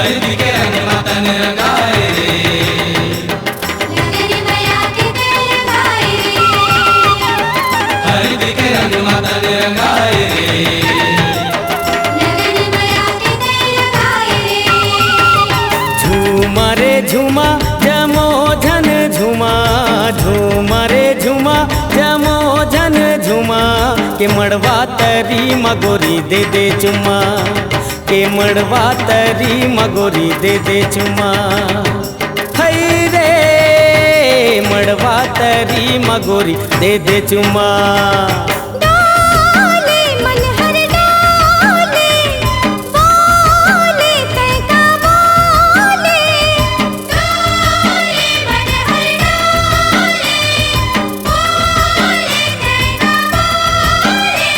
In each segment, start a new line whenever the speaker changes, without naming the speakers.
हल्दी के रंग में तन रंगाए रे,
लगन मैया के तेल लगाए रे,
हल्दी के रंग में तन रंगाए रे,
लगन मैया के तेल लगाए रे।
झूमा रे झूमा जमो झन झूमा, झूमा रे झूमा जमो झन झूमा, के मड़वा तरी मगोरी दे दे चुमा, के मड़वा तरी मगोरी दे दे चुमा। हई रे मड़वा तरी मगोरी दे दे चुमा।
डाले मन हर डाले, बोले कैका बोले, डाले मन हर डाले, बोले कैका बोले।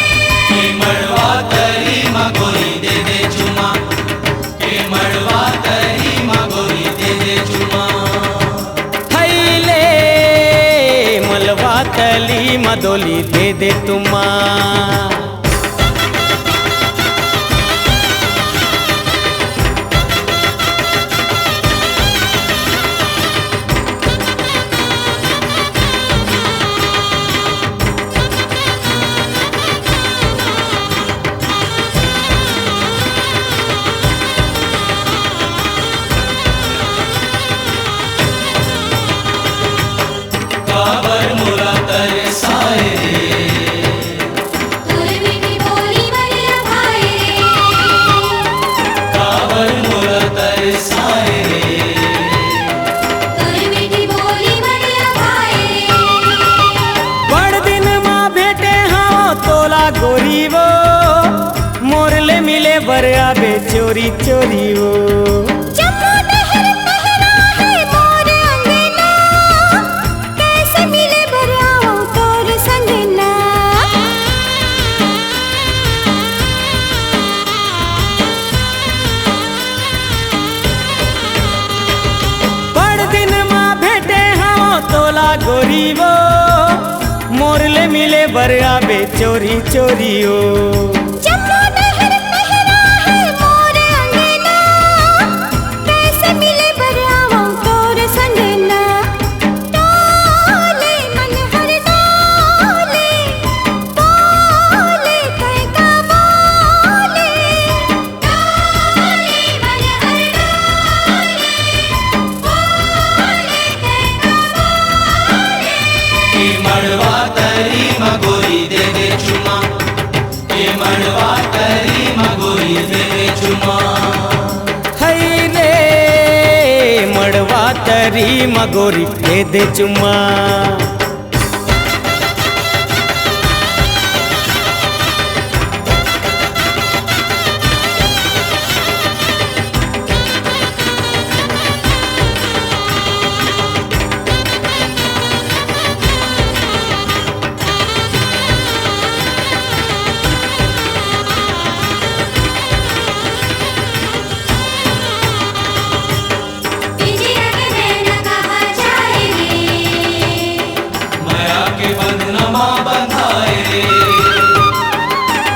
के मड़वा तरी मगोरी दे दे चुमा, के मड़वा तरी मगोरी दे दे चुमा।
थैले मलवा तली मदोली दे दे तुमा।
काबर मोरा तरसाए रे,
तोर मीठी बोली मरिया भाई रे,
काबर मोरा तरसाए रे,
तोर मीठी बोली मरिया भाई रे।
बड़ दिन माँ भेटे हाँ तोला गोरी वो, मोरले मिले बर आबे चोरी चोरी वो।
जम्मू नहर पहरा है मोर अंगना, कैसे मिले बराओ तोर संगना।
बड़ दिन माँ भेटे हाँ तोला गोरी वो, मोरले मिले बर आबे चोरी चोरी वो।
जम्मू नहर पहरा है मोर अंगना, कैसे मिले बराओ तोर संगना। डाले मन हर डाले, बोले कैका बोले, डाले मन हर डाले, बोले कैका बोले।
के मड़वा तरी मगोरी दे दे चुमा, के मड़वा तरी मगोरी दे दे चुमा।
हई रे मड़वा तरी मगोरी दे दे चुमा।
पिंजरा के नैना कहाँ जाए रे,
माया के बंधन माँ बंधाए रे,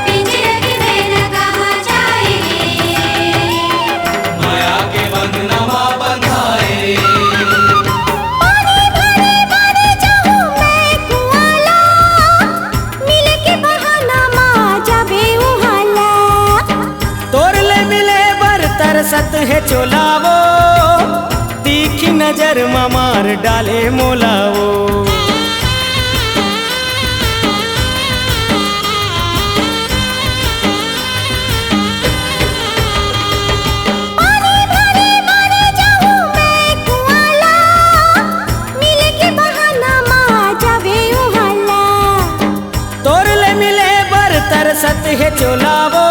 पिंजरा के नैना कहाँ जाए रे।
माया के बंधन माँ बंधाए रे।
पानी भरे भरे जाऊं मैं कुआला, मिले के बहाना माँ जाबे उहाला।
तोरले मिले बर तरसत है चोलावो, तीखी नजर मार डाले मोलावो।
पानी भरे भरे जाऊं मैं कुआला, मिले के बहाना माँ जाबे उहाला।
तोरले मिले बर तरसत है चोलावो,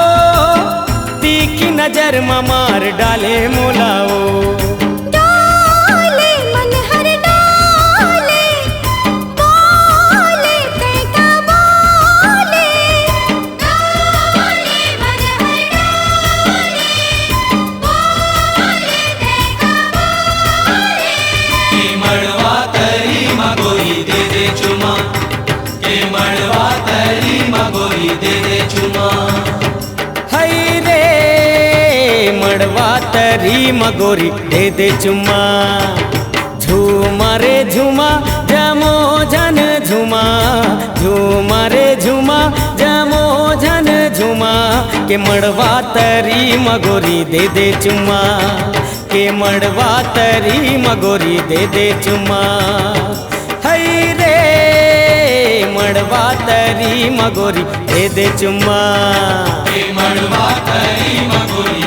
तीखी नजर मार डाले मोलावो।
डाले मन हर डाले, बोले कैका बोले, डाले मन हर डाले, बोले कैका बोले।
के मड़वा तरी मगोरी दे दे चुमा, के मड़वा तरी मगोरी दे दे चुमा।
हई रे मड़वा तरी मगोरी दे दे चुम्मा झूमा रे झूमा जमो झन झूमा झूमा रे झूमा जमो झन झूमा के मड़वा तरी मगोरी दे दे चुम्मा के मड़वा तरी मगोरी दे दे चुम्मा हई रे मड़वा तरी मगोरी दे दे चुम्मा
के मड़वा तरी मगोरी